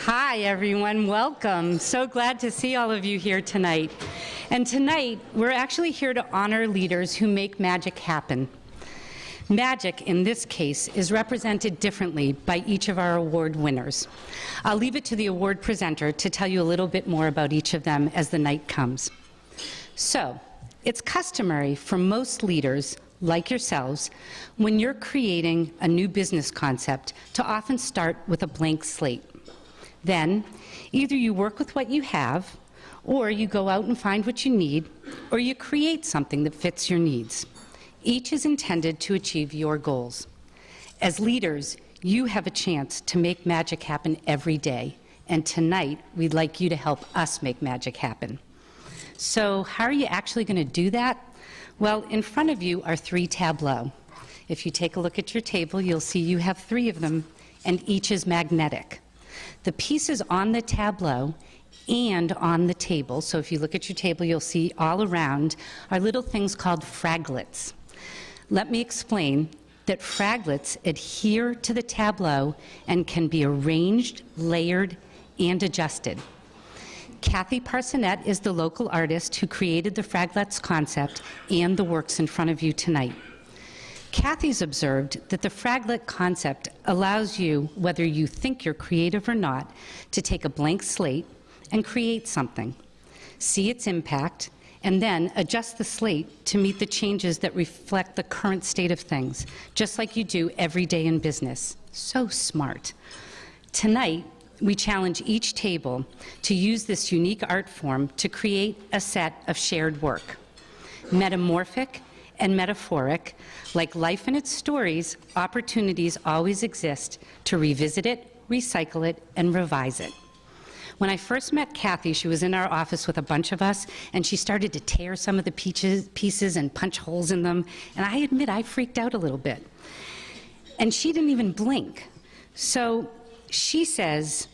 Hi, everyone. Welcome. So glad to see all of you here tonight. And tonight, we're actually here to honor leaders who make magic happen. Magic, in this case, is represented differently by each of our award winners. I'll leave it to the award presenter to tell you a little bit more about each of them as the night comes. So, it's customary for most leaders, like yourselves, when you're creating a new business concept, to often start with a blank slate. Then, either you work with what you have, or you go out and find what you need, or you create something that fits your needs. Each is intended to achieve your goals. As leaders, you have a chance to make magic happen every day, and tonight, we'd like you to help us make magic happen. So, how are you actually going to do that? Well, in front of you are 3 tableaux. If you take a look at your table, you'll see you have 3 of them, and each is magnetic. The pieces on the tableau and on the table, so if you look at your table, you'll see all around, are little things called fraglets. Let me explain that fraglets adhere to the tableau and can be arranged, layered, and adjusted. Kathy Parsonet is the local artist who created the fraglets concept and the works in front of you tonight. Kathy's observed that the fraglet concept allows you, whether you think you're creative or not, to take a blank slate and create something, see its impact, and then adjust the slate to meet the changes that reflect the current state of things, just like you do every day in business. So smart. Tonight, we challenge each table to use this unique art form to create a set of shared work. Metamorphic and metaphoric, like life and its stories, opportunities always exist to revisit it, recycle it, and revise it. When I first met Kathy, she was in our office with a bunch of us, and she started to tear some of the pieces and punch holes in them, and I admit I freaked out a little bit. And she didn't even blink. So she says,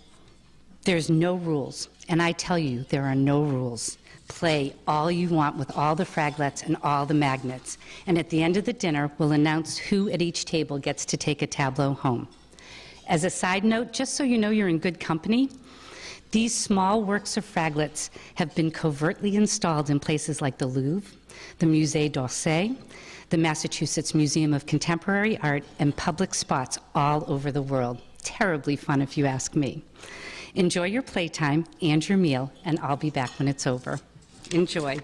there's no rules, and I tell you, there are no rules. Play all you want with all the fraglets and all the magnets, and at the end of the dinner, we'll announce who at each table gets to take a tableau home. As a side note, just so you know you're in good company, these small works of fraglets have been covertly installed in places like the Louvre, the Musée d'Orsay, the Massachusetts Museum of Contemporary Art, and public spots all over the world. Terribly fun if you ask me. Enjoy your playtime and your meal, and I'll be back when it's over. Enjoy.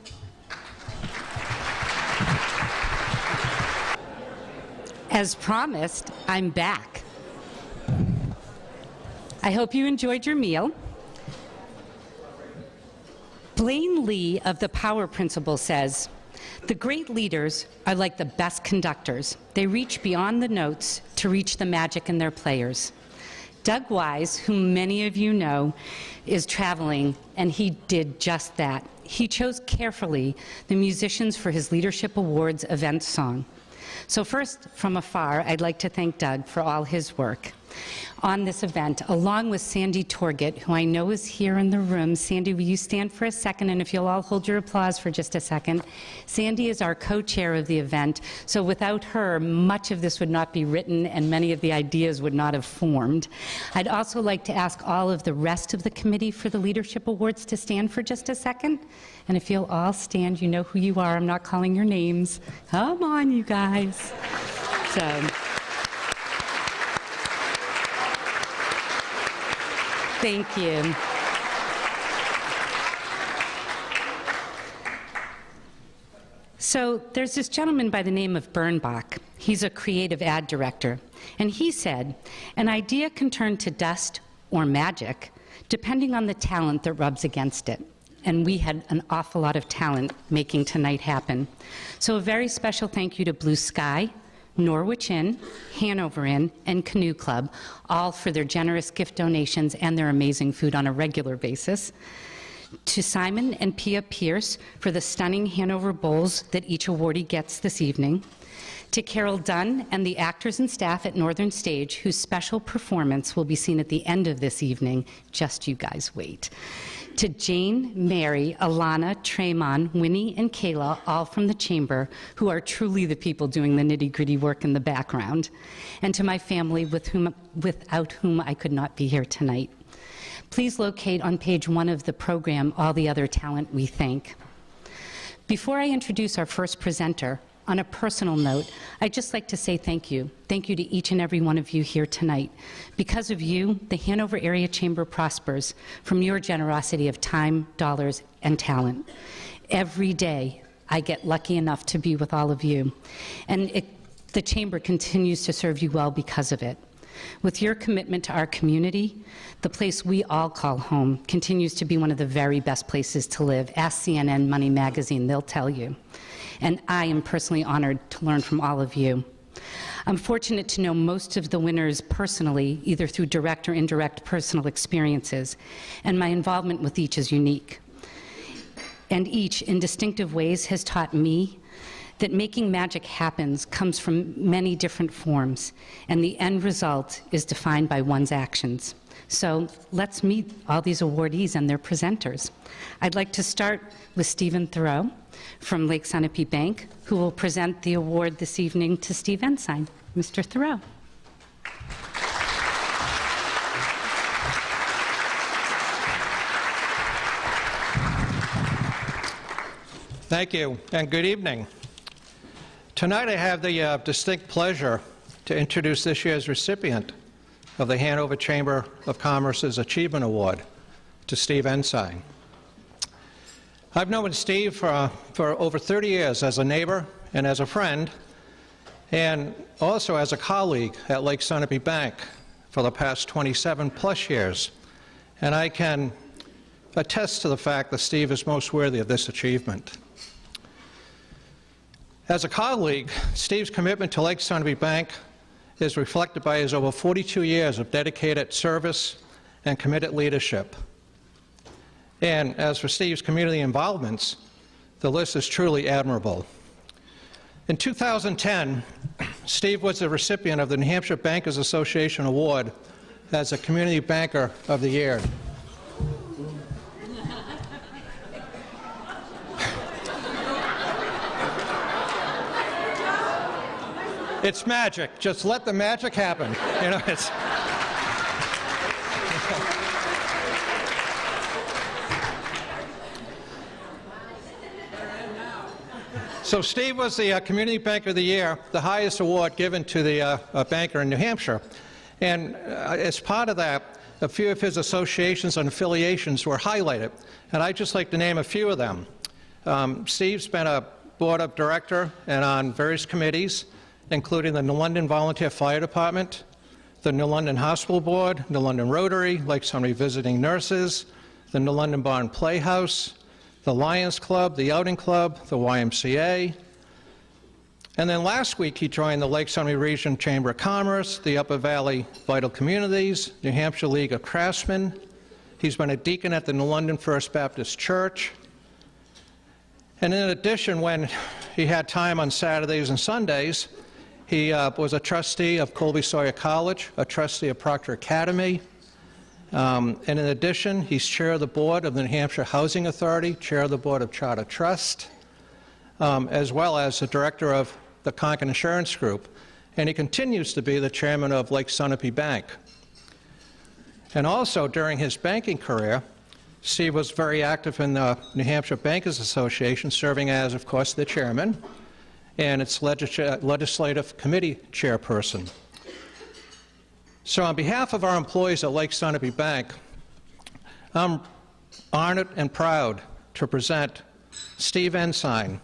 As promised, I'm back. I hope you enjoyed your meal. Blaine Lee of the Power Principle says, "The great leaders are like the best conductors. They reach beyond the notes to reach the magic in their players." Doug Wise, whom many of you know, is traveling, and he did just that. He chose carefully the musicians for his Leadership Awards event song. So first, from afar, I'd like to thank Doug for all his work on this event, along with Sandy Torgett, who I know is here in the room. Sandy, will you stand for a second, and if you'll all hold your applause for just a second. Sandy is our co-chair of the event, so without her, much of this would not be written and many of the ideas would not have formed. I'd also like to ask all of the rest of the committee for the Leadership Awards to stand for just a second. And if you'll all stand, you know who you are. I'm not calling your names. Come on, you guys. So. Thank you. So there's this gentleman by the name of Birnbach. He's a creative ad director. And he said, an idea can turn to dust or magic depending on the talent that rubs against it. And we had an awful lot of talent making tonight happen. So a very special thank you to Blue Sky, Norwich Inn, Hanover Inn, and Canoe Club, all for their generous gift donations and their amazing food on a regular basis. To Simon and Pia Pierce for the stunning Hanover bowls that each awardee gets this evening. To Carol Dunn and the actors and staff at Northern Stage, whose special performance will be seen at the end of this evening. Just you guys wait. To Jane, Mary, Alana, Tremon, Winnie, and Kayla, all from the Chamber, who are truly the people doing the nitty-gritty work in the background. And to my family without whom I could not be here tonight. Please locate on page 1 of the program all the other talent we thank. Before I introduce our first presenter, on a personal note, I'd just like to say thank you. Thank you to each and every one of you here tonight. Because of you, the Hanover Area Chamber prospers from your generosity of time, dollars, and talent. Every day, I get lucky enough to be with all of you, and the Chamber continues to serve you well because of it. With your commitment to our community, the place we all call home continues to be one of the very best places to live. Ask CNN Money Magazine, they'll tell you. And I am personally honored to learn from all of you. I'm fortunate to know most of the winners personally, either through direct or indirect personal experiences, and my involvement with each is unique. And each, in distinctive ways, has taught me that making magic happens comes from many different forms, and the end result is defined by one's actions. So let's meet all these awardees and their presenters. I'd like to start with Stephen Thoreau from Lake Sunapee Bank, who will present the award this evening to Steve Ensign. Mr. Thoreau. Thank you, and good evening. Tonight I have the distinct pleasure to introduce this year's recipient of the Hanover Chamber of Commerce's Achievement Award, to Steve Ensign. I've known Steve for over 30 years as a neighbor and as a friend, and also as a colleague at Lake Sunapee Bank for the past 27+ years. And I can attest to the fact that Steve is most worthy of this achievement. As a colleague, Steve's commitment to Lake Sunapee Bank is reflected by his over 42 years of dedicated service and committed leadership. And as for Steve's community involvements, the list is truly admirable. In 2010, Steve was the recipient of the New Hampshire Bankers Association Award as a Community Banker of the Year. It's magic. Just let the magic happen. You know, it's. So Steve was the Community Banker of the Year, the highest award given to the banker in New Hampshire. And as part of that, a few of his associations and affiliations were highlighted. And I'd just like to name a few of them. Steve's been a board of director and on various committees, including the New London Volunteer Fire Department, the New London Hospital Board, New London Rotary, Lake Sunapee Visiting Nurses, the New London Barn Playhouse, the Lions Club, the Outing Club, the YMCA. And then last week he joined the Lake Sunapee Region Chamber of Commerce, the Upper Valley Vital Communities, New Hampshire League of Craftsmen. He's been a deacon at the New London First Baptist Church. And in addition, when he had time on Saturdays and Sundays, he was a trustee of Colby-Sawyer College, a trustee of Proctor Academy, and in addition, he's chair of the board of the New Hampshire Housing Authority, chair of the board of Charter Trust, as well as the director of the Concord Insurance Group, and he continues to be the chairman of Lake Sunapee Bank. And also during his banking career, Steve was very active in the New Hampshire Bankers Association, serving as, of course, the chairman and its legislative committee chairperson. So on behalf of our employees at Lake Sunapee Bank, I'm honored and proud to present Steve Ensign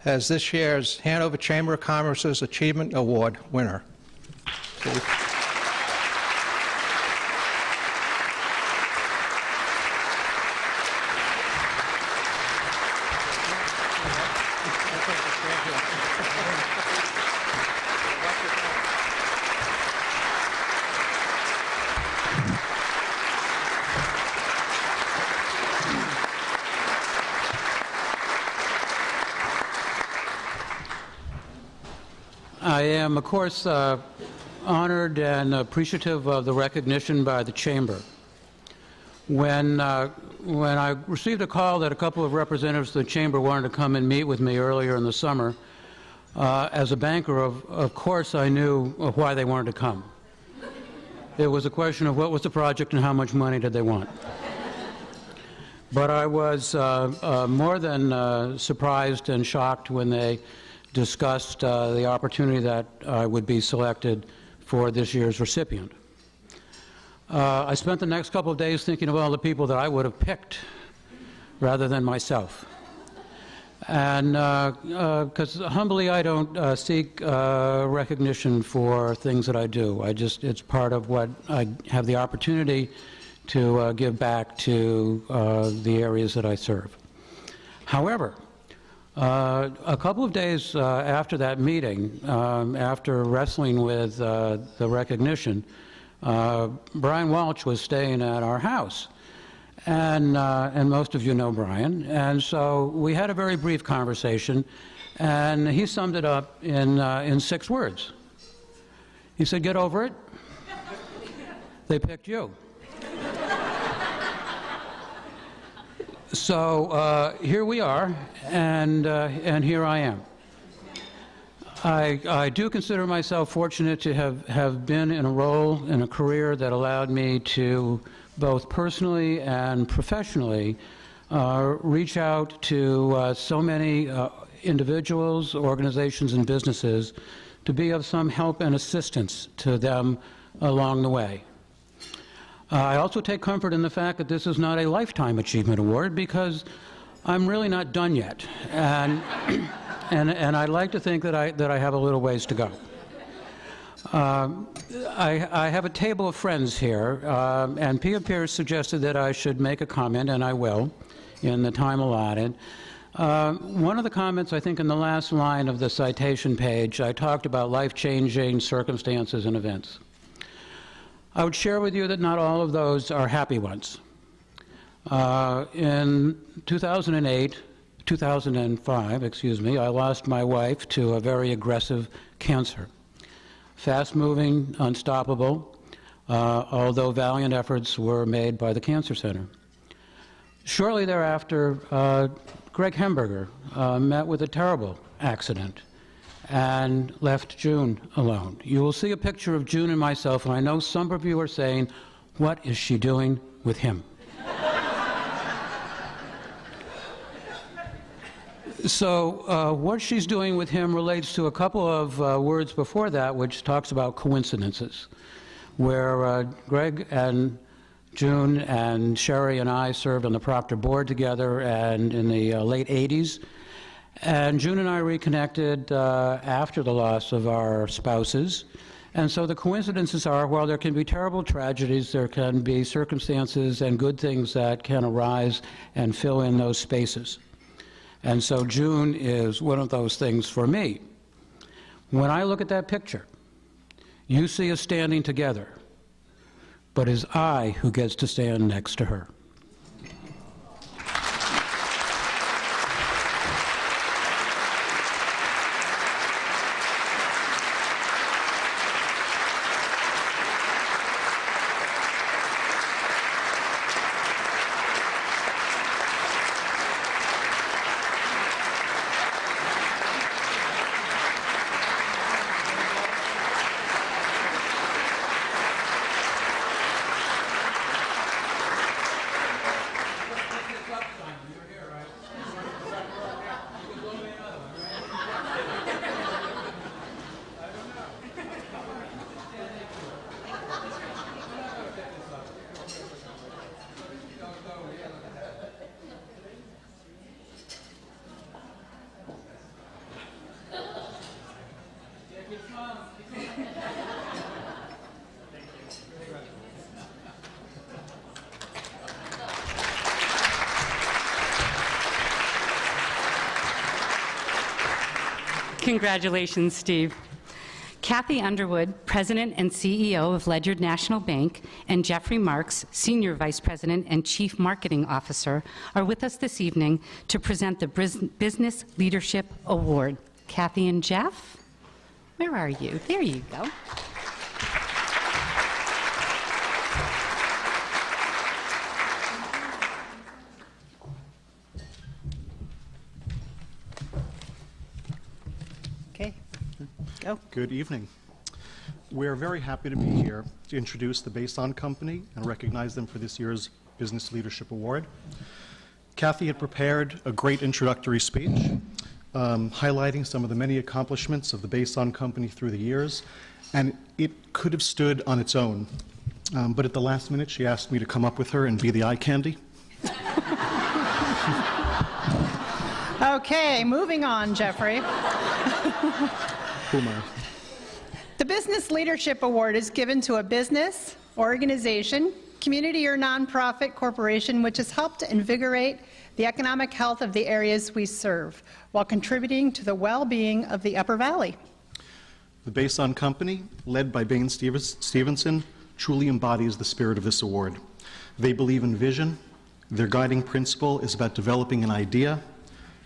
as this year's Hanover Chamber of Commerce's Achievement Award winner. Steve. I am, of course, honored and appreciative of the recognition by the Chamber. When I received a call that a couple of representatives of the Chamber wanted to come and meet with me earlier in the summer, as a banker, of course I knew why they wanted to come. It was a question of what was the project and how much money did they want. But I was more than surprised and shocked when they discussed the opportunity that I would be selected for this year's recipient. I spent the next couple of days thinking of all the people that I would have picked rather than myself. And because humbly I don't seek recognition for things that I do. It's part of what I have the opportunity to give back to the areas that I serve. However, a couple of days after that meeting, after wrestling with the recognition, Brian Walsh was staying at our house. And most of you know Brian. And so we had a very brief conversation, and he summed it up in 6 words. He said, "Get over it. They picked you." So here we are, and here I am. I do consider myself fortunate to have been in a role, in a career that allowed me to both personally and professionally reach out to so many individuals, organizations, and businesses to be of some help and assistance to them along the way. I also take comfort in the fact that this is not a Lifetime Achievement Award because I'm really not done yet, and I'd like to think that I have a little ways to go. I have a table of friends here, and Pia Pierce suggested that I should make a comment, and I will, in the time allotted. One of the comments, I think in the last line of the citation page, I talked about life-changing circumstances and events. I would share with you that not all of those are happy ones. In 2005, I lost my wife to a very aggressive cancer. Fast-moving, unstoppable, although valiant efforts were made by the Cancer Center. Shortly thereafter, Greg Hemberger met with a terrible accident and left June alone. You will see a picture of June and myself, and I know some of you are saying, "What is she doing with him?" So what she's doing with him relates to a couple of words before that, which talks about coincidences, where Greg and June and Sherry and I served on the Proctor board together and in the late 80s. And June and I reconnected after the loss of our spouses. And so the coincidences are, while there can be terrible tragedies, there can be circumstances and good things that can arise and fill in those spaces. And so June is one of those things for me. When I look at that picture, you see us standing together, but it's I who gets to stand next to her. Congratulations, Steve. Kathy Underwood, President and CEO of Ledyard National Bank, and Jeffrey Marks, Senior Vice President and Chief Marketing Officer, are with us this evening to present the Business Leadership Award. Kathy and Jeff, where are you? There you go. Okay, go. Good evening. We're very happy to be here to introduce the Bason Company and recognize them for this year's Business Leadership Award. Kathy had prepared a great introductory speech highlighting some of the many accomplishments of the Bason Company through the years, and it could have stood on its own. But at the last minute, she asked me to come up with her and be the eye candy. Okay, moving on, Jeffrey. Who am I? The Business Leadership Award is given to a business, organization, community or nonprofit corporation which has helped to invigorate the economic health of the areas we serve while contributing to the well-being of the Upper Valley. The Bason Company, led by Bain Stevenson, truly embodies the spirit of this award. They believe in vision. Their guiding principle is about developing an idea,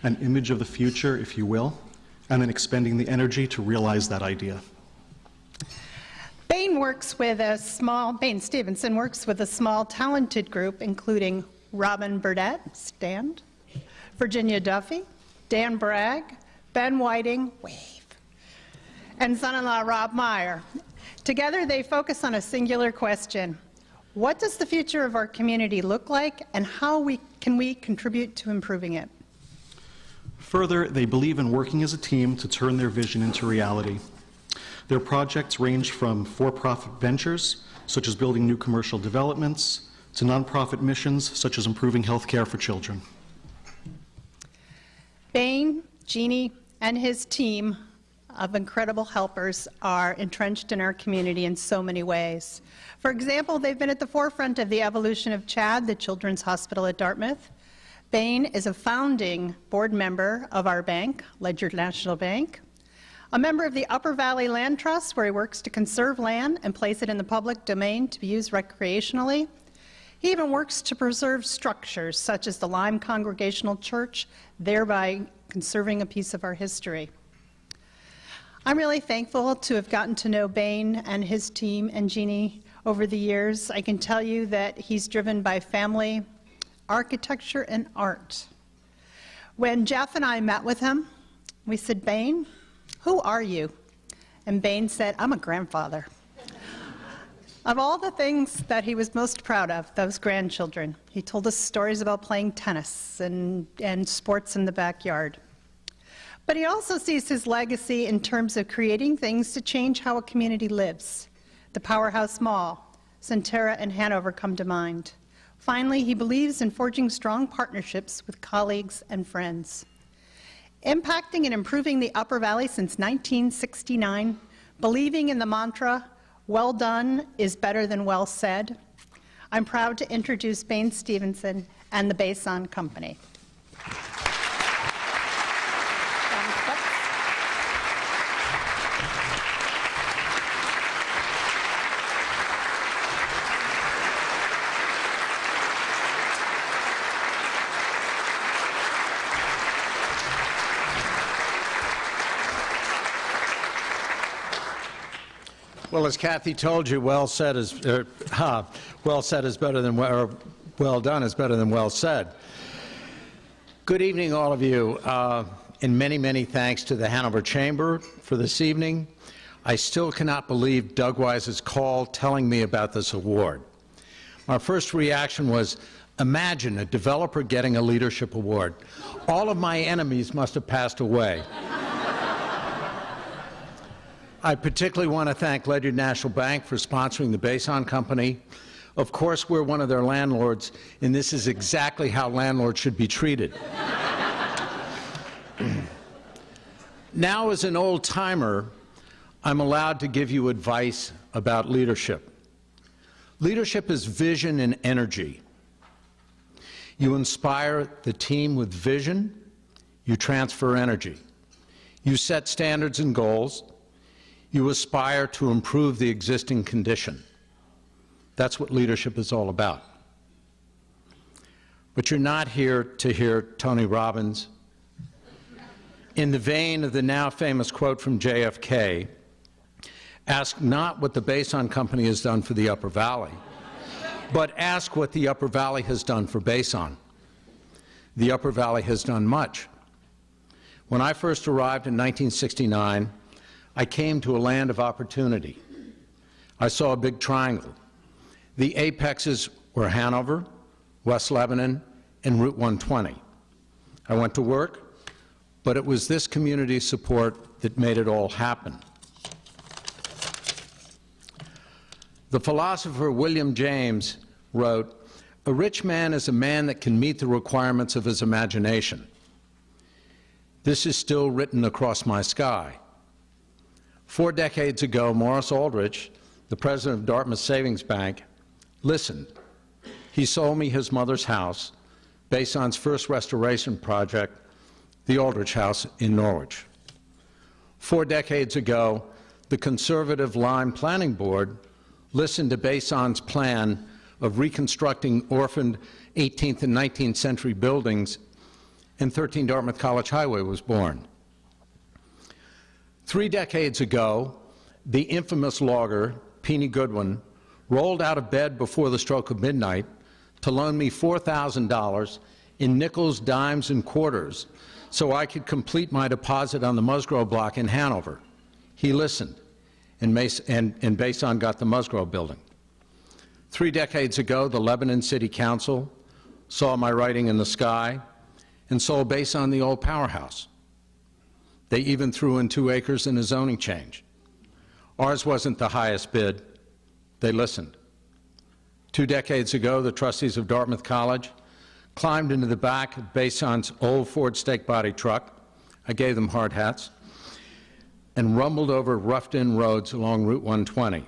an image of the future, if you will, and then expending the energy to realize that idea. Bain Stevenson works with a small talented group including Robin Burdett, stand, Virginia Duffy, Dan Bragg, Ben Whiting, wave, and son-in-law Rob Meyer. Together they focus on a singular question: what does the future of our community look like, and how can we contribute to improving it? Further, they believe in working as a team to turn their vision into reality. Their projects range from for-profit ventures, such as building new commercial developments, to nonprofit missions, such as improving health care for children. Bain, Jeannie, and his team of incredible helpers are entrenched in our community in so many ways. For example, they've been at the forefront of the evolution of CHAD, the Children's Hospital at Dartmouth. Bain is a founding board member of our bank, Ledger National Bank, a member of the Upper Valley Land Trust, where he works to conserve land and place it in the public domain to be used recreationally. He even works to preserve structures such as the Lyme Congregational Church, thereby conserving a piece of our history. I'm really thankful to have gotten to know Bain and his team and Jeannie over the years. I can tell you that he's driven by family, architecture, and art. When Jeff and I met with him, we said, "Bain, who are you?" And Bain said, "I'm a grandfather." Of all the things that he was most proud of, those grandchildren, he told us stories about playing tennis and sports in the backyard. But he also sees his legacy in terms of creating things to change how a community lives. The Powerhouse Mall, Centera, and Hanover come to mind. Finally, he believes in forging strong partnerships with colleagues and friends. Impacting and improving the Upper Valley since 1969, believing in the mantra, "Well done is better than well said," I'm proud to introduce Bain Stevenson and the Bason Company. Well, as Kathy told you, well said is better than well done is better than well said. Good evening, all of you, and many, many thanks to the Hanover Chamber for this evening. I still cannot believe Doug Wise's call telling me about this award. My first reaction was, imagine a developer getting a leadership award. All of my enemies must have passed away. I particularly want to thank Ledger National Bank for sponsoring the Bason Company. Of course, we're one of their landlords, and this is exactly how landlords should be treated. Now, as an old-timer, I'm allowed to give you advice about leadership. Leadership is vision and energy. You inspire the team with vision, you transfer energy. You set standards and goals. You aspire to improve the existing condition. That's what leadership is all about. But you're not here to hear Tony Robbins. In the vein of the now famous quote from JFK, ask not what the Bason Company has done for the Upper Valley, but ask what the Upper Valley has done for Bason. The Upper Valley has done much. When I first arrived in 1969, I came to a land of opportunity. I saw a big triangle. The apexes were Hanover, West Lebanon, and Route 120. I went to work, but it was this community support that made it all happen. The philosopher William James wrote, "A rich man is a man that can meet the requirements of his imagination." This is still written across my sky. 4 decades ago, Morris Aldrich, the president of Dartmouth Savings Bank, listened. He sold me his mother's house, Bason's first restoration project, the Aldrich House in Norwich. 4 decades ago, the conservative Lyme Planning Board listened to Bason's plan of reconstructing orphaned 18th and 19th century buildings, and 13 Dartmouth College Highway was born. 3 decades ago, the infamous logger, Peony Goodwin, rolled out of bed before the stroke of midnight to loan me $4,000 in nickels, dimes, and quarters so I could complete my deposit on the Musgrove block in Hanover. He listened, and Bason got the Musgrove building. 3 decades ago, the Lebanon City Council saw my writing in the sky and sold Bason the old powerhouse. They even threw in 2 acres and a zoning change. Ours wasn't the highest bid. They listened. 2 decades ago, the trustees of Dartmouth College climbed into the back of Bason's old Ford stake body truck, I gave them hard hats, and rumbled over roughed-in roads along Route 120.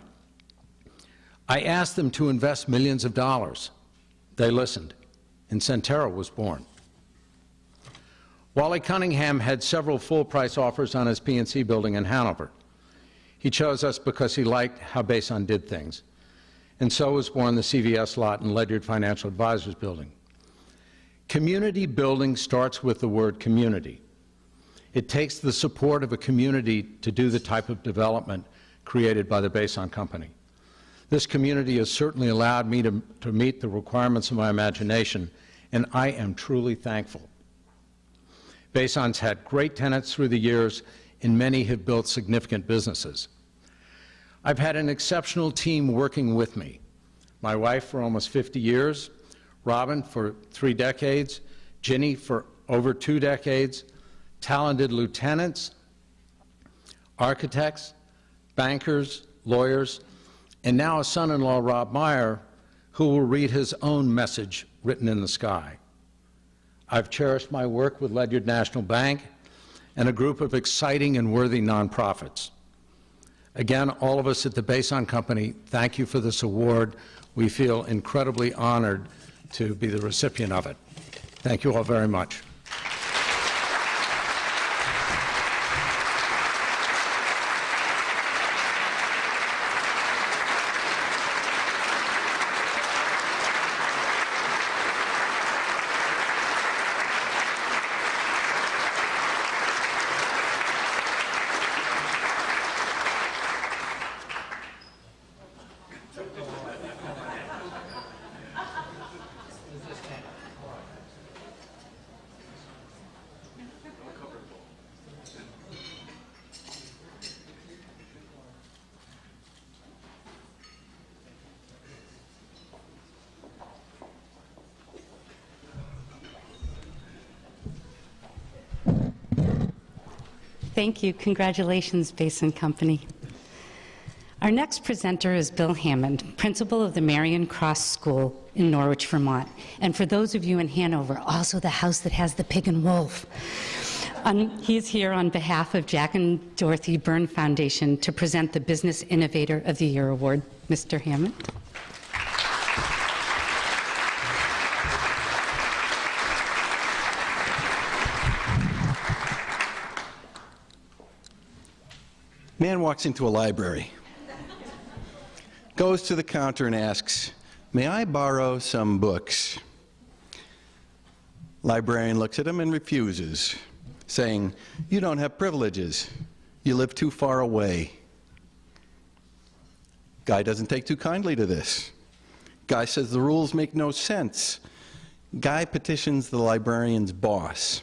I asked them to invest millions of dollars. They listened, and Centerra was born. Wally Cunningham had several full-price offers on his PNC building in Hanover. He chose us because he liked how Bason did things, and so was born the CVS lot in Ledyard Financial Advisors building. Community building starts with the word community. It takes the support of a community to do the type of development created by the Bason Company. This community has certainly allowed me to meet the requirements of my imagination, and I am truly thankful. Bason's had great tenants through the years, and many have built significant businesses. I've had an exceptional team working with me. My wife for almost 50 years, Robin for 3 decades, Ginny for over 2 decades, talented lieutenants, architects, bankers, lawyers, and now a son-in-law, Rob Meyer, who will read his own message written in the sky. I've cherished my work with Ledyard National Bank and a group of exciting and worthy nonprofits. Again, all of us at the Bason Company, thank you for this award. We feel incredibly honored to be the recipient of it. Thank you all very much. Thank you. Congratulations, Bason Company. Our next presenter is Bill Hammond, principal of the Marion Cross School in Norwich, Vermont. And for those of you in Hanover, also the house that has the pig and wolf. He's here on behalf of Jack and Dorothy Byrne Foundation to present the Business Innovator of the Year Award. Mr. Hammond. Man walks into a library, goes to the counter and asks, "May I borrow some books?" Librarian looks at him and refuses, saying, "You don't have privileges. You live too far away." Guy doesn't take too kindly to this. Guy says the rules make no sense. Guy petitions the librarian's boss,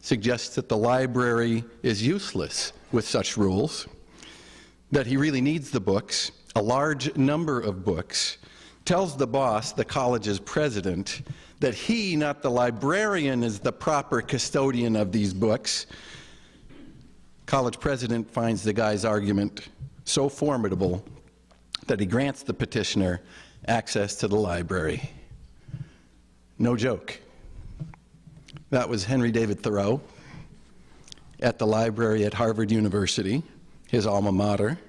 suggests that the library is useless with such rules. that he really needs the books, a large number of books, tells the boss, the college's president, that he, not the librarian, is the proper custodian of these books. College president finds the guy's argument so formidable that he grants the petitioner access to the library. No joke. That was Henry David Thoreau at the library at Harvard University, his alma mater.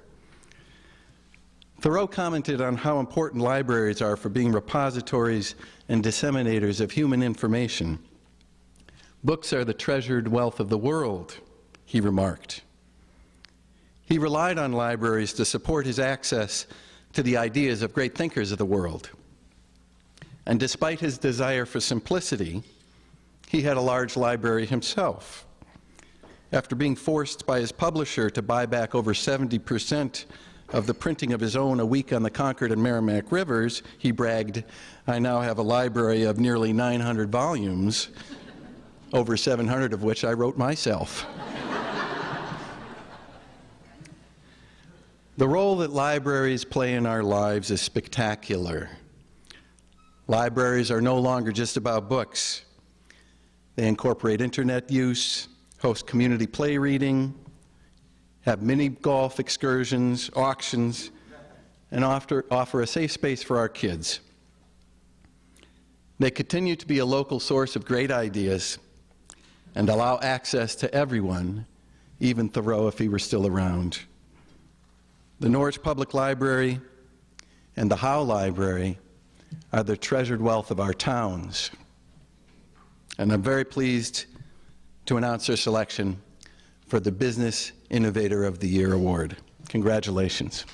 Thoreau commented on how important libraries are for being repositories and disseminators of human information. Books are the treasured wealth of the world, he remarked. He relied on libraries to support his access to the ideas of great thinkers of the world. And despite his desire for simplicity, he had a large library himself. After being forced by his publisher to buy back over 70% of the printing of his own A Week on the Concord and Merrimack Rivers, he bragged, "I now have a library of nearly 900 volumes, over 700 of which I wrote myself." The role that libraries play in our lives is spectacular. Libraries are no longer just about books. They incorporate internet use, host community play reading, have mini golf excursions, auctions, and offer a safe space for our kids. They continue to be a local source of great ideas and allow access to everyone, even Thoreau if he were still around. The Norwich Public Library and the Howe Library are the treasured wealth of our towns. And I'm very pleased to announce their selection for the Business Innovator of the Year Award. Congratulations.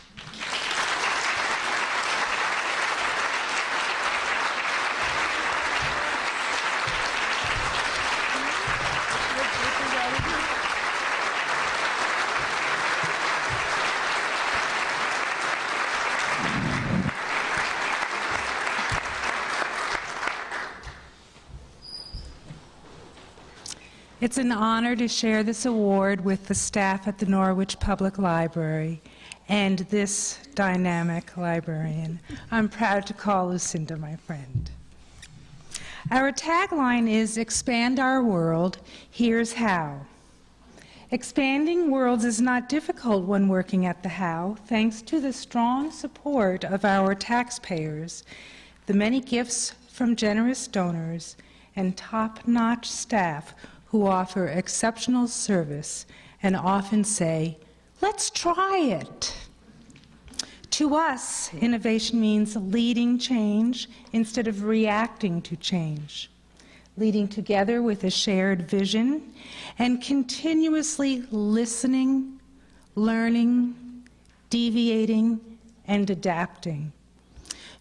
It's an honor to share this award with the staff at the Norwich Public Library and this dynamic librarian. I'm proud to call Lucinda my friend. Our tagline is "Expand our world, here's how." Expanding worlds is not difficult when working at the Howe, thanks to the strong support of our taxpayers, the many gifts from generous donors, and top-notch staff who offer exceptional service and often say, "Let's try it." To us, innovation means leading change instead of reacting to change, leading together with a shared vision, and continuously listening, learning, deviating, and adapting.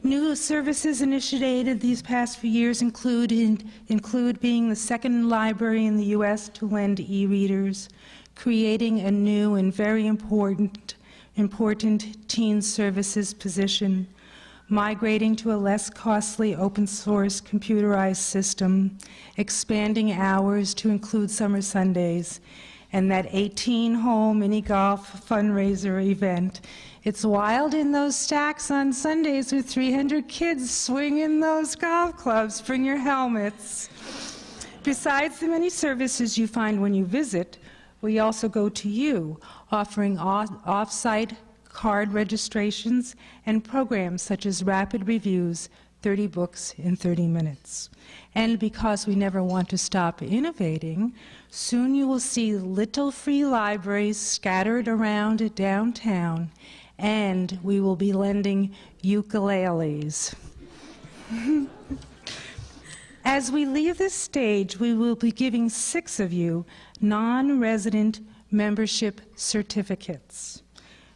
New services initiated these past few years include being the second library in the U.S. to lend e-readers, creating a new and very important teen services position, migrating to a less costly open-source computerized system, expanding hours to include summer Sundays, and that 18-hole mini-golf fundraiser event. It's wild in those stacks on Sundays with 300 kids swinging those golf clubs. Bring your helmets. Besides the many services you find when you visit, we also go to you, offering off-site card registrations and programs such as rapid reviews, 30 books in 30 minutes. And because we never want to stop innovating, soon you will see little free libraries scattered around downtown, and we will be lending ukuleles. As we leave this stage, we will be giving 6 of you non-resident membership certificates.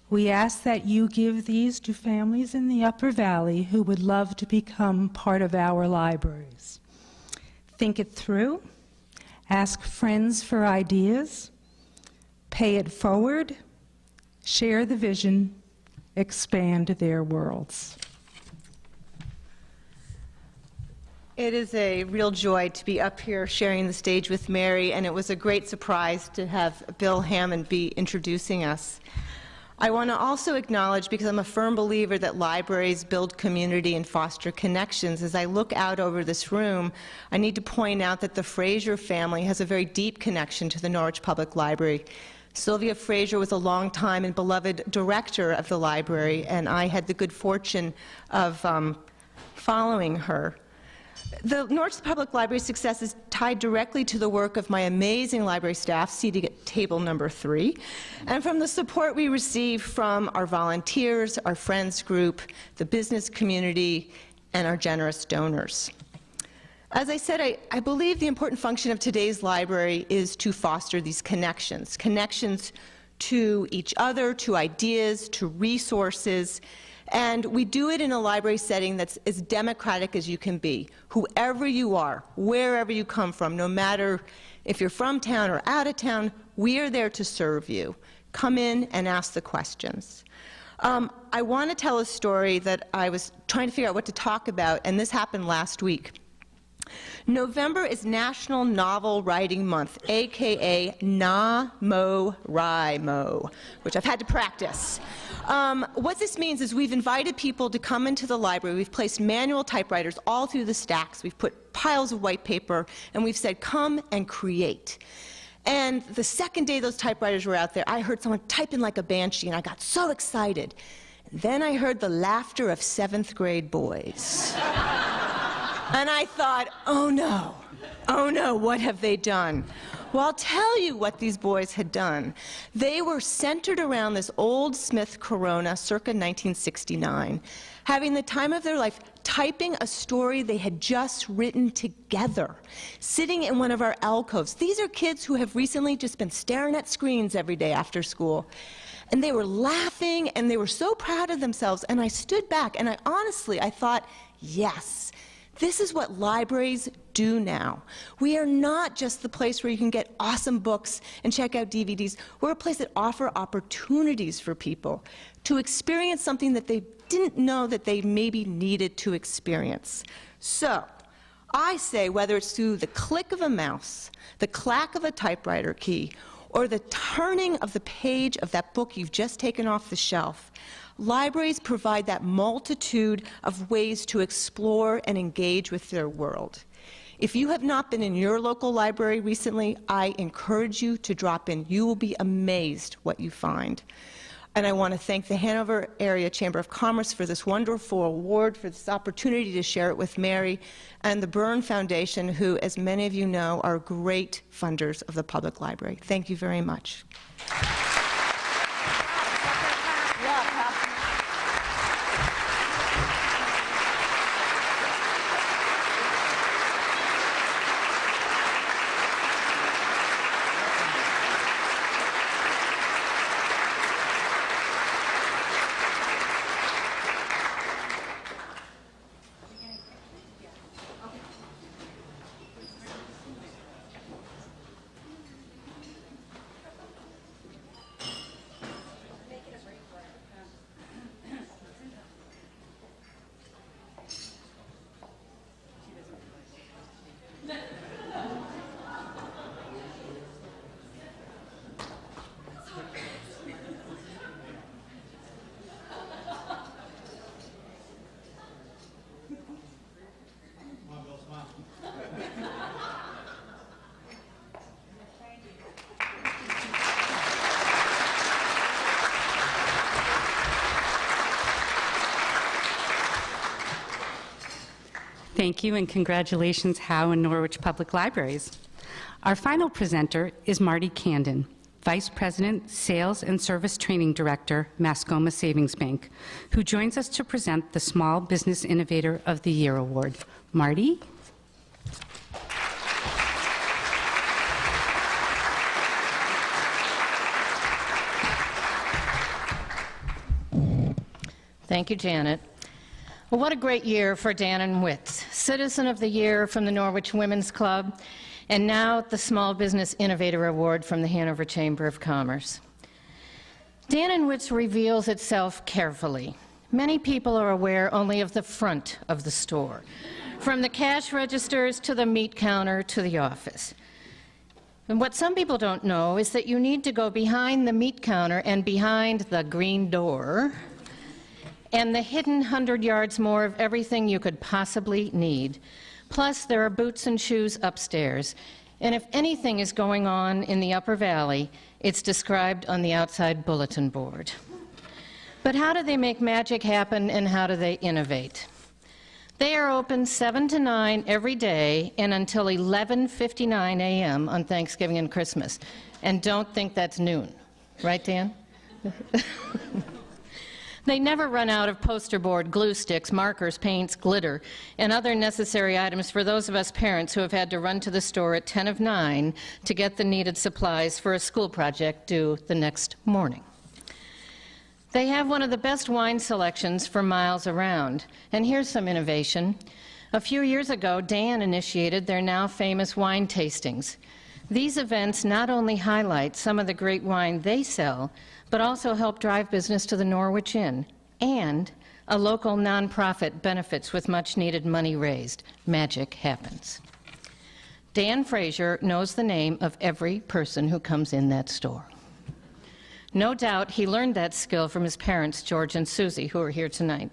We ask that you give these to families in the Upper Valley who would love to become part of our libraries. Think it through, ask friends for ideas, pay it forward, share the vision, expand their worlds. It is a real joy to be up here sharing the stage with Mary, and it was a great surprise to have Bill Hammond be introducing us. I want to also acknowledge, because I'm a firm believer that libraries build community and foster connections, as I look out over this room, I need to point out that the Fraser family has a very deep connection to the Norwich Public Library. Sylvia Fraser was a longtime and beloved director of the library, and I had the good fortune of following her. The Norwich Public Library's success is tied directly to the work of my amazing library staff, seated at table number 3, and from the support we receive from our volunteers, our friends group, the business community, and our generous donors. As I said, I believe the important function of today's library is to foster these connections, connections to each other, to ideas, to resources, and we do it in a library setting that's as democratic as you can be. Whoever you are, wherever you come from, no matter if you're from town or out of town, we are there to serve you. Come in and ask the questions. I want to tell a story that I was trying to figure out what to talk about, and this happened last week. November is National Novel Writing Month, aka NaMoWriMo, which I've had to practice. What this means is we've invited people to come into the library. We've placed manual typewriters all through the stacks. We've put piles of white paper, and we've said, come and create. And the second day those typewriters were out there, I heard someone typing like a banshee, and I got so excited. Then I heard the laughter of 7th grade boys. And I thought, oh no, what have they done? Well, I'll tell you what these boys had done. They were centered around this old Smith Corona circa 1969, having the time of their life, typing a story they had just written together, sitting in one of our alcoves. These are kids who have recently just been staring at screens every day after school. And they were laughing, and they were so proud of themselves. And I stood back, and I thought, yes, this is what libraries do now. We are not just the place where you can get awesome books and check out DVDs. We're a place that offers opportunities for people to experience something that they didn't know that they maybe needed to experience. So, I say, whether it's through the click of a mouse, the clack of a typewriter key, or the turning of the page of that book you've just taken off the shelf, libraries provide that multitude of ways to explore and engage with their world. If you have not been in your local library recently, I encourage you to drop in. You will be amazed what you find. And I want to thank the Hanover Area Chamber of Commerce for this wonderful award, for this opportunity to share it with Mary, and the Byrne Foundation, who, as many of you know, are great funders of the public library. Thank you very much. Thank you, and congratulations, Howe and Norwich Public Libraries. Our final presenter is Marty Candon, Vice President, Sales and Service Training Director, Mascoma Savings Bank, who joins us to present the Small Business Innovator of the Year Award. Marty? Thank you, Janet. Well, what a great year for Dan Witz, Citizen of the Year from the Norwich Women's Club, and now the Small Business Innovator Award from the Hanover Chamber of Commerce. Dan Witz reveals itself carefully. Many people are aware only of the front of the store, from the cash registers to the meat counter to the office. And what some people don't know is that you need to go behind the meat counter and behind the green door and the hidden 100 yards more of everything you could possibly need. Plus, there are boots and shoes upstairs. And if anything is going on in the Upper Valley, it's described on the outside bulletin board. But how do they make magic happen, and how do they innovate? They are open 7 to 9 every day and until 11:59 a.m. on Thanksgiving and Christmas. And don't think that's noon. Right, Dan? They never run out of poster board, glue sticks, markers, paints, glitter, and other necessary items for those of us parents who have had to run to the store at 10 of 9 to get the needed supplies for a school project due the next morning. They have one of the best wine selections for miles around. And here's some innovation. A few years ago, Dan initiated their now famous wine tastings. These events not only highlight some of the great wine they sell, but also help drive business to the Norwich Inn. And a local nonprofit benefits with much needed money raised. Magic happens. Dan Fraser knows the name of every person who comes in that store. No doubt he learned that skill from his parents, George and Susie, who are here tonight,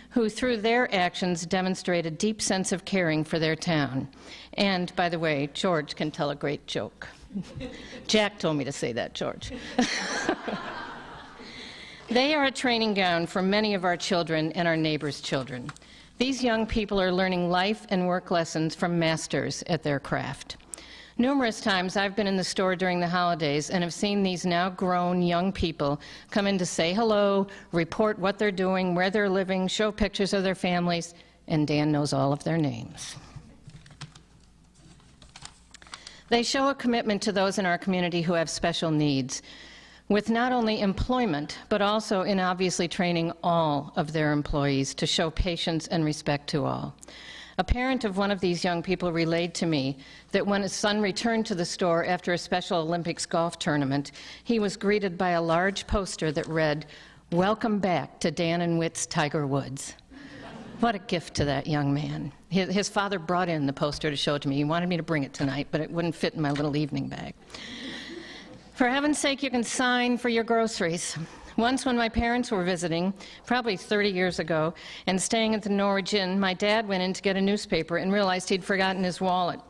who through their actions demonstrate a deep sense of caring for their town. And, by the way, George can tell a great joke. Jack told me to say that, George. They are a training ground for many of our children and our neighbors' children. These young people are learning life and work lessons from masters at their craft. Numerous times I've been in the store during the holidays and have seen these now grown young people come in to say hello, report what they're doing, where they're living, show pictures of their families, and Dan knows all of their names. They show a commitment to those in our community who have special needs, with not only employment, but also in obviously training all of their employees to show patience and respect to all. A parent of one of these young people relayed to me that when his son returned to the store after a Special Olympics golf tournament, he was greeted by a large poster that read, "Welcome back to Dan and Witt's Tiger Woods." What a gift to that young man. His father brought in the poster to show it to me. He wanted me to bring it tonight, but it wouldn't fit in my little evening bag. For heaven's sake, you can sign for your groceries. Once when my parents were visiting, probably 30 years ago, and staying at the Norwich Inn, my dad went in to get a newspaper and realized he'd forgotten his wallet.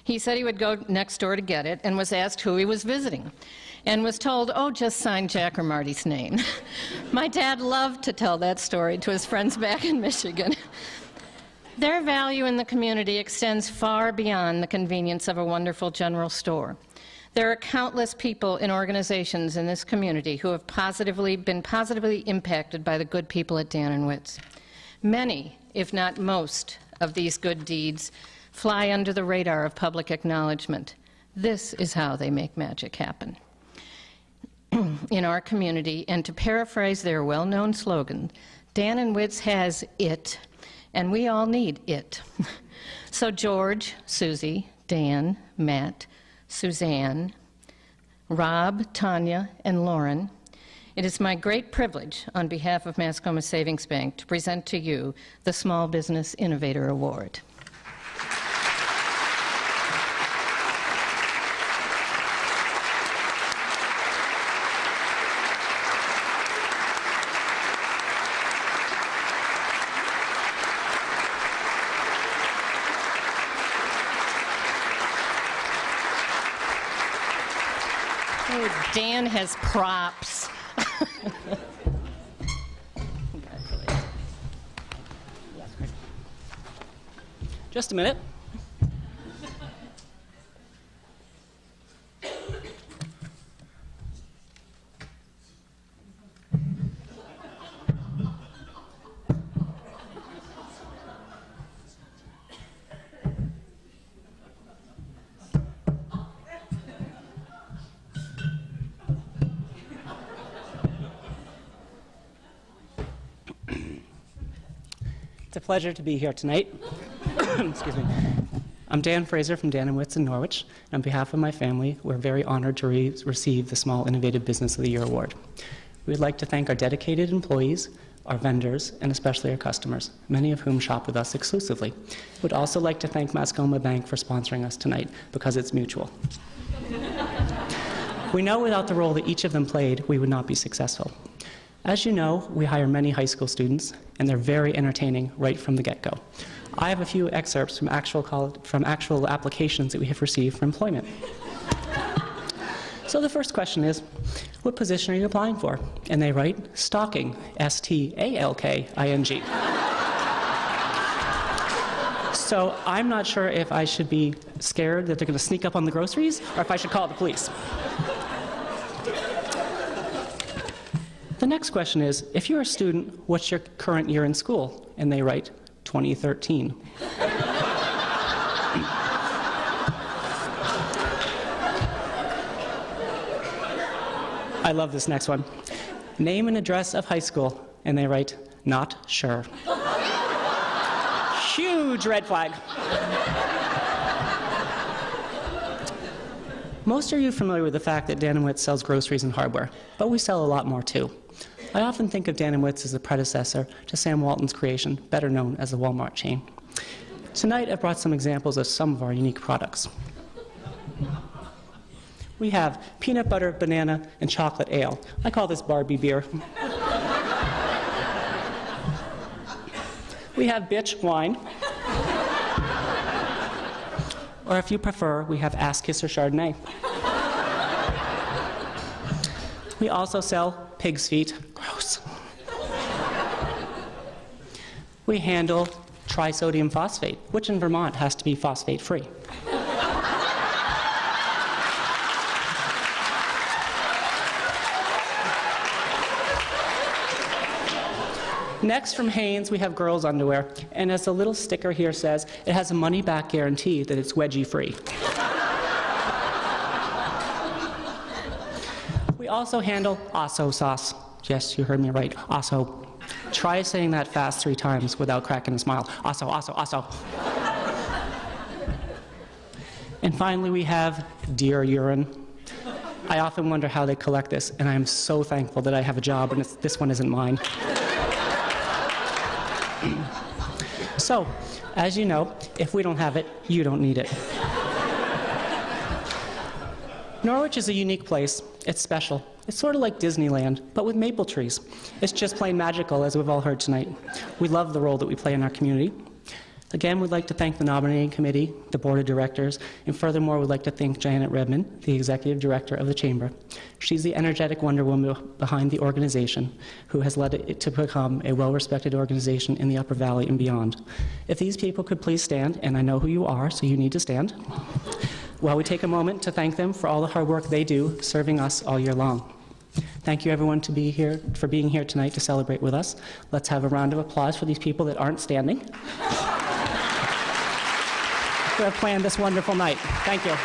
He said he would go next door to get it and was asked who he was visiting and was told, "Oh, just sign Jack or Marty's name." My dad loved to tell that story to his friends back in Michigan. Their value in the community extends far beyond the convenience of a wonderful general store. There are countless people and organizations in this community who have been positively impacted by the good people at Dan and Witt's. Many, if not most, of these good deeds fly under the radar of public acknowledgement. This is how they make magic happen in our community. And to paraphrase their well-known slogan, Dan and Witt's has it, and we all need it. So George, Susie, Dan, Matt, Suzanne, Rob, Tanya, and Lauren, it is my great privilege on behalf of Mascoma Savings Bank to present to you the Small Business Innovator Award. Dan has props. Just a minute. It's a pleasure to be here tonight. Excuse me. I'm Dan Fraser from Dan & Witt's in Norwich. And on behalf of my family, we're very honored to receive the Small Innovative Business of the Year Award. We would like to thank our dedicated employees, our vendors, and especially our customers, many of whom shop with us exclusively. We'd also like to thank Mascoma Bank for sponsoring us tonight because it's mutual. We know without the role that each of them played, we would not be successful. As you know, we hire many high school students, and they're very entertaining right from the get-go. I have a few excerpts from actual applications that we have received for employment. So the first question is, what position are you applying for? And they write, stalking, S-T-A-L-K-I-N-G. So I'm not sure if I should be scared that they're going to sneak up on the groceries, or if I should call the police. The next question is, if you're a student, what's your current year in school? And they write, 2013. I love this next one. Name and address of high school, and they write, not sure. Huge red flag. Most of you are familiar with the fact that Dan & Witz sells groceries and hardware, but we sell a lot more too. I often think of Dan & Witz as a predecessor to Sam Walton's creation, better known as the Walmart chain. Tonight I've brought some examples of some of our unique products. We have peanut butter, banana, and chocolate ale. I call this Barbie beer. We have bitch wine. Or if you prefer, we have Ass Kisser Chardonnay. We also sell pig's feet. Gross. We handle trisodium phosphate, which in Vermont has to be phosphate-free. Next, from Hanes, we have girls' underwear, and as the little sticker here says, it has a money-back guarantee that it's wedgie-free. We also handle Osso sauce. Yes, you heard me right, Osso. Try saying that fast 3 times without cracking a smile. Osso, Osso, Osso. And finally, we have deer urine. I often wonder how they collect this, and I am so thankful that I have a job, and this one isn't mine. So, as you know, if we don't have it, you don't need it. Norwich is a unique place. It's special. It's sort of like Disneyland, but with maple trees. It's just plain magical, as we've all heard tonight. We love the role that we play in our community. Again, we'd like to thank the nominating committee, the board of directors, and furthermore, we'd like to thank Janet Redmond, the executive director of the Chamber. She's the energetic Wonder Woman behind the organization, who has led it to become a well-respected organization in the Upper Valley and beyond. If these people could please stand, and I know who you are, so you need to stand, while we take a moment to thank them for all the hard work they do serving us all year long. Thank you, everyone, for being here tonight to celebrate with us. Let's have a round of applause for these people that aren't standing. Who have planned this wonderful night. Thank you.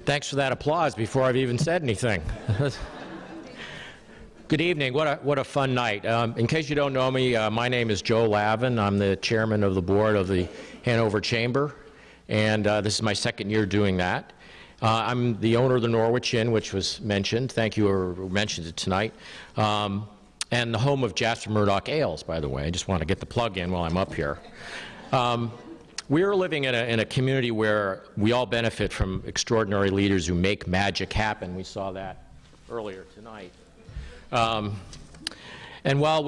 Thanks for that applause before I've even said anything. Good evening. What a fun night. In case you don't know me, my name is Joe Lavin. I'm the chairman of the board of the Hanover Chamber, and this is my second year doing that. I'm the owner of the Norwich Inn, which was mentioned. Thank you, who mentioned it tonight. And the home of Jasper Murdoch Ales, by the way. I just want to get the plug in while I'm up here. We're living in a community where we all benefit from extraordinary leaders who make magic happen. We saw that earlier tonight. And And while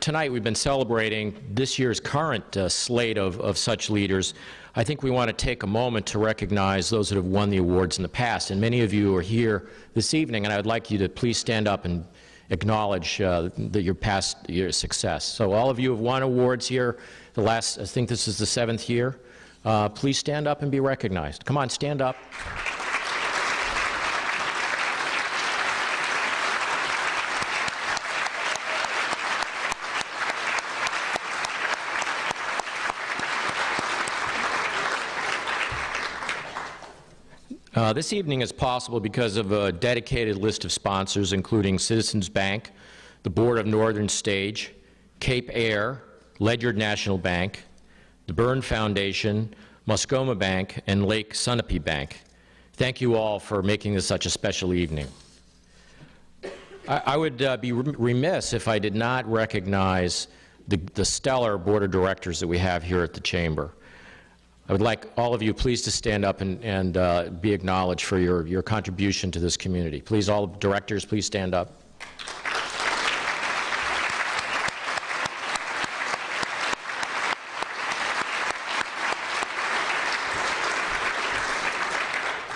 tonight we've been celebrating this year's current slate of such leaders, I think we want to take a moment to recognize those that have won the awards in the past. And many of you are here this evening, and I would like you to please stand up and acknowledge your success. So all of you have won awards here I think this is the 7th year. Please stand up and be recognized. Come on, stand up. This evening is possible because of a dedicated list of sponsors, including Citizens Bank, the Board of Northern Stage, Cape Air, Ledyard National Bank, the Byrne Foundation, Moscoma Bank, and Lake Sunapee Bank. Thank you all for making this such a special evening. I would be remiss if I did not recognize the stellar board of directors that we have here at the Chamber. I would like all of you please to stand up and be acknowledged for your contribution to this community. Please, all directors, please stand up.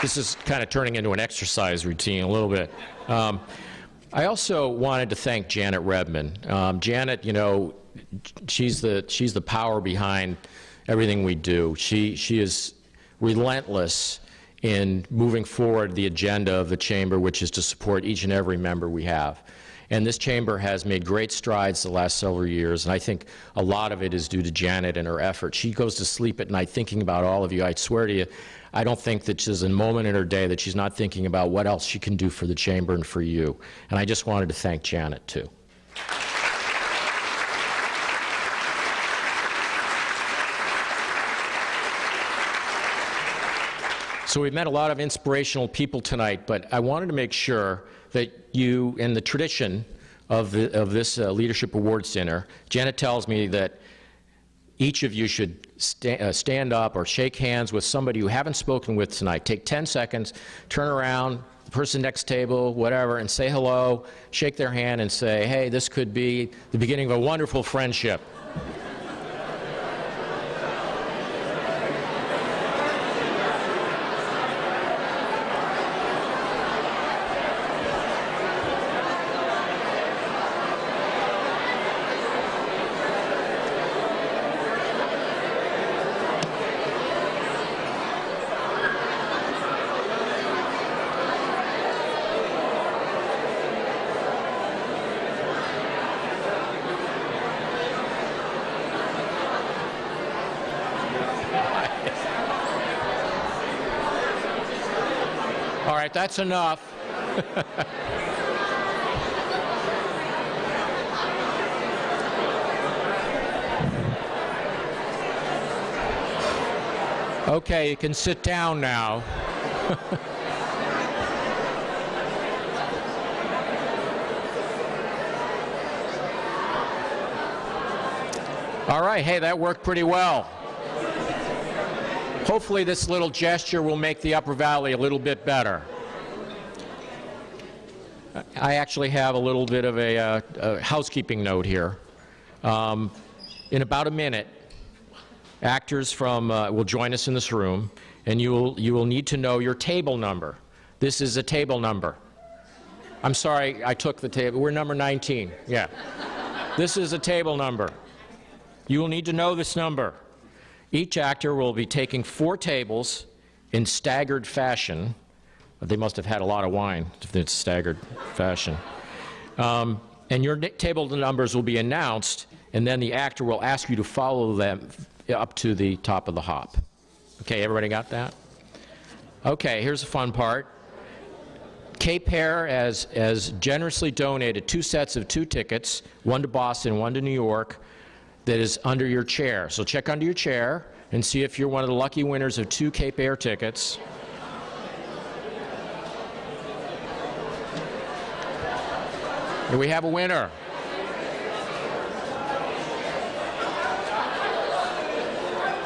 This is kind of turning into an exercise routine a little bit. I also wanted to thank Janet Redman. Janet, you know, she's the power behind everything we do. She is relentless in moving forward the agenda of the Chamber, which is to support each and every member we have. And this Chamber has made great strides the last several years, and I think a lot of it is due to Janet and her effort. She goes to sleep at night thinking about all of you. I swear to you, I don't think that there's a moment in her day that she's not thinking about what else she can do for the Chamber and for you. And I just wanted to thank Janet, too. So we've met a lot of inspirational people tonight, but I wanted to make sure that you, in the tradition of this Leadership Awards dinner, Janet tells me that each of you should stand up or shake hands with somebody you haven't spoken with tonight. Take 10 seconds, turn around, the person next table, whatever, and say hello, shake their hand and say, hey, this could be the beginning of a wonderful friendship. All right, that's enough. Okay, you can sit down now. All right, hey, that worked pretty well. Hopefully this little gesture will make the Upper Valley a little bit better. I actually have a little bit of a housekeeping note here. In about a minute, actors will join us in this room, and you will need to know your table number. This is a table number. I'm sorry, I took the table. We're number 19. Yeah. This is a table number. You will need to know this number. Each actor will be taking 4 tables in staggered fashion. They must have had a lot of wine if it's staggered fashion. And your table numbers will be announced, and then the actor will ask you to follow them up to the top of the hop. Okay, everybody got that? Okay, here's the fun part. Cape Air has generously donated 2 sets of 2 tickets, one to Boston, one to New York, that is under your chair. So check under your chair and see if you're one of the lucky winners of 2 Cape Air tickets. Here we have a winner.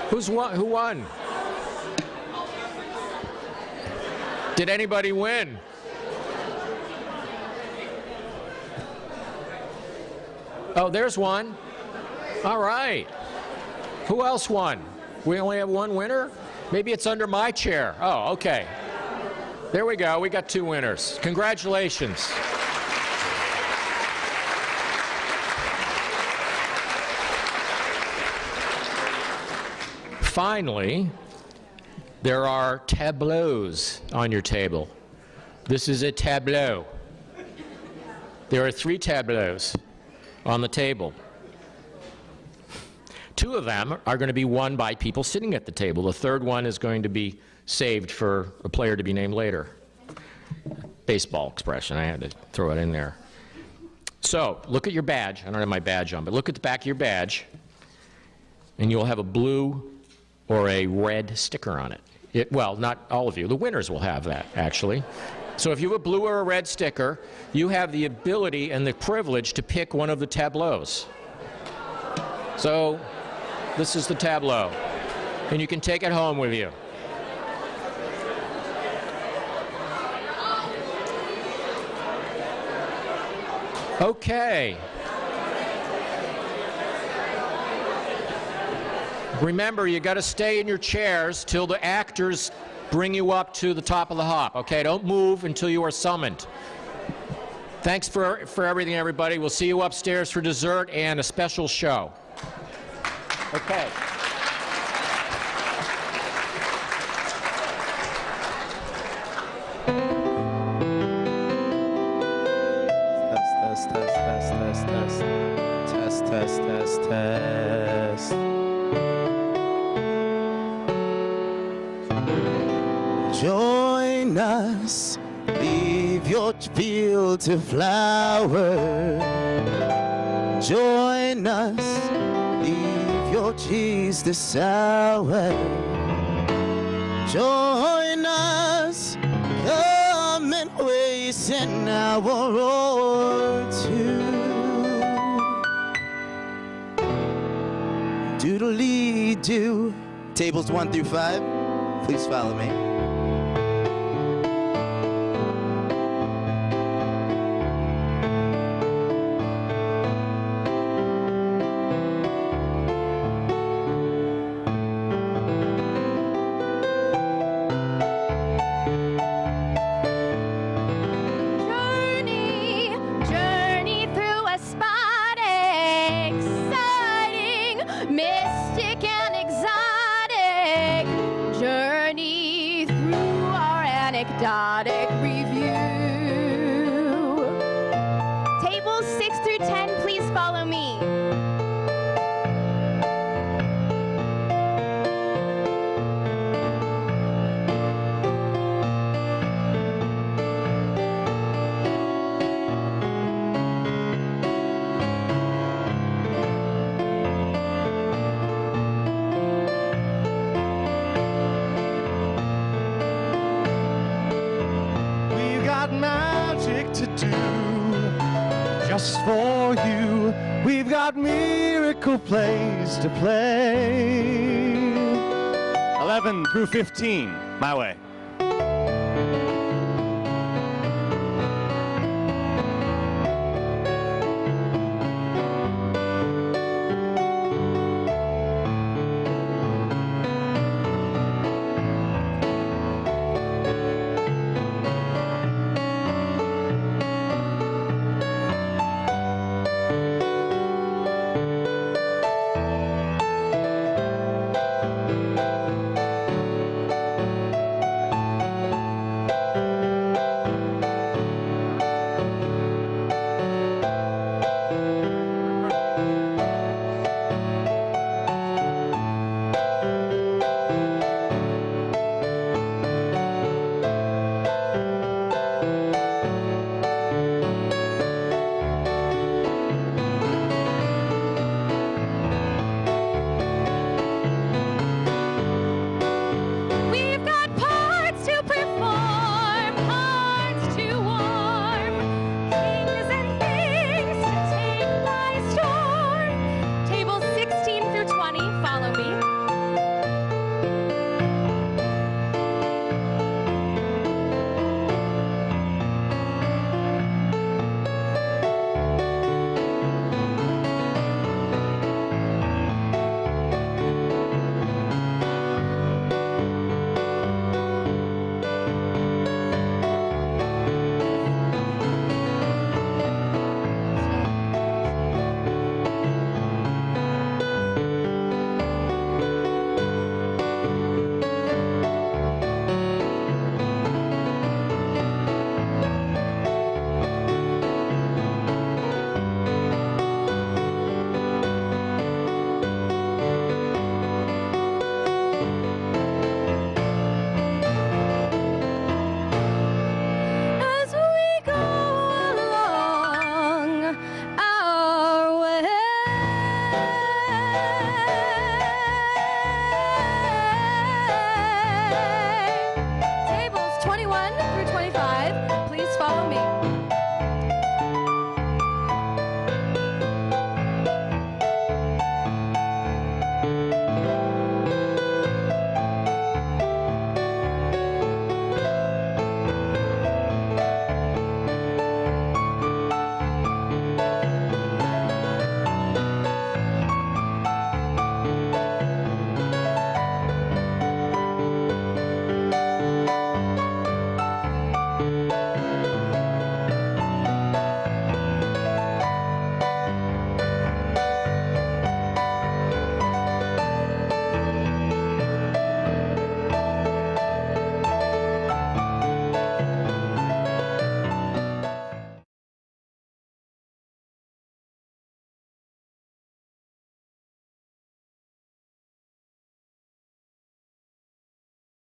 Who won? Did anybody win? Oh, there's one. All right. Who else won? We only have one winner? Maybe it's under my chair. Oh, okay. There we go. We got 2 winners. Congratulations. Finally, there are tableaus on your table. This is a tableau. There are 3 tableaus on the table. 2 of them are going to be won by people sitting at the table. The third one is going to be saved for a player to be named later. Baseball expression, I had to throw it in there. So, look at your badge. I don't have my badge on, but look at the back of your badge, and you'll have a blue or a red sticker on it. Well, not all of you. The winners will have that, actually. So if you have a blue or a red sticker, you have the ability and the privilege to pick one of the tableaus. So this is the tableau, and you can take it home with you. Okay. Remember, you got to stay in your chairs till the actors bring you up to the top of the hop. Okay, don't move until you are summoned. Thanks for everything, everybody. We'll see you upstairs for dessert and a special show. Okay. Test. Join us, leave your field to flower. Join us, leave your cheese to sour. Join us, come and waste an hour or 2. Doodly-doo. Tables 1 through 5, please follow me. Journey through a spot, exciting, mystic and exotic. Journey through our anecdotic review. Tables 6 through 10, please follow me. We've got magic to do just for you. We've got miracle plays to play. 11 through 15, my way.